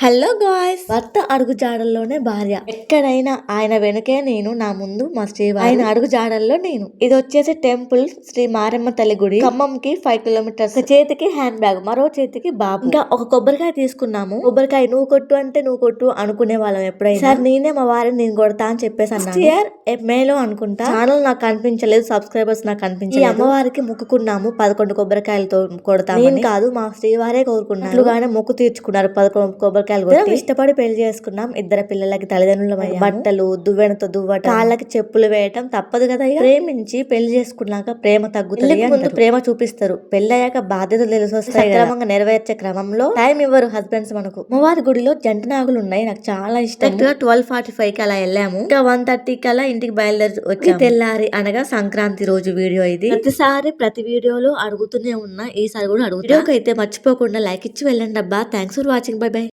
Hello guys, భర్త అడుగు జాడల్లోనే భార్య. ఎక్కడైనా ఆయన వెనకే నేను, నా ముందు మా శ్రీవారు, ఆయన అడుగు జాడల్లో నేను. ఇది వచ్చేసి టెంపుల్ శ్రీ మారమ్మ తల్లి గుడి. ఖమ్మంకి 5 కిలోమీటర్స్. ఒక చేతికి హ్యాండ్ బ్యాగ్, మరో చేతికి బాబు. ఇంకా ఒక కొబ్బరికాయ తీసుకున్నాము. కొబ్బరికాయ నువ్వు కొట్టు అంటే నువ్వు కొట్టు అనుకునే వాళ్ళం ఎప్పుడైనా. సార్ నేనే మా వారిని నేను కొడతా అని చెప్పేసి అన్నాను. మేలో అనుకుంటా. ఛానల్ నాకు కనిపించలేదు, సబ్స్క్రైబర్స్ నాకు కనిపించలేదు. ఈ అమ్మవారికి మొక్కుకున్నాము 11 కొబ్బరికాయలతో కొడతాం. నేను కాదు, మా శ్రీవారే కోరుకున్నారు. మొక్కు తీర్చుకున్నారు 11 కొబ్బరికాయలు. ఇష్టపడి పెళ్లి చేసుకున్నాం. ఇద్దరు పిల్లలకి తల్లిదండ్రులు. బట్టలు దువ్వెనతో దువ్వటం, కాళ్ళకి చెప్పులు వేయటం తప్పదు కదా. ప్రేమించి పెళ్లి చేసుకున్నాక ప్రేమ తగ్గుతుంది. ముందు ప్రేమ చూపిస్తారు, పెళ్ళయ్యాక బాధ్యతలు తెలిసి వస్తాయి. క్రమంగా నెరవేర్చే క్రమంలో టైం ఇవ్వరు హస్బెండ్స్ మనకు. అమ్మవారి గుడిలో జంట నాగులు ఉన్నాయి, నాకు చాలా ఇష్టం. 12:45 కి అలా వెళ్ళాము. ఇంకా 1:30 కి అలా ఇంటికి బయలుదేరి వచ్చి తెల్లారి అనగా సంక్రాంతి రోజు వీడియో ఇది. ప్రతి వీడియోలో అడుగుతూనే ఉన్నా, ఈసారి కూడా అడుగుతా. వీడియోకి అయితే మర్చిపోకుండా లైక్ ఇచ్చి వెళ్ళండి అబ్బా. Thanks for watching. By by.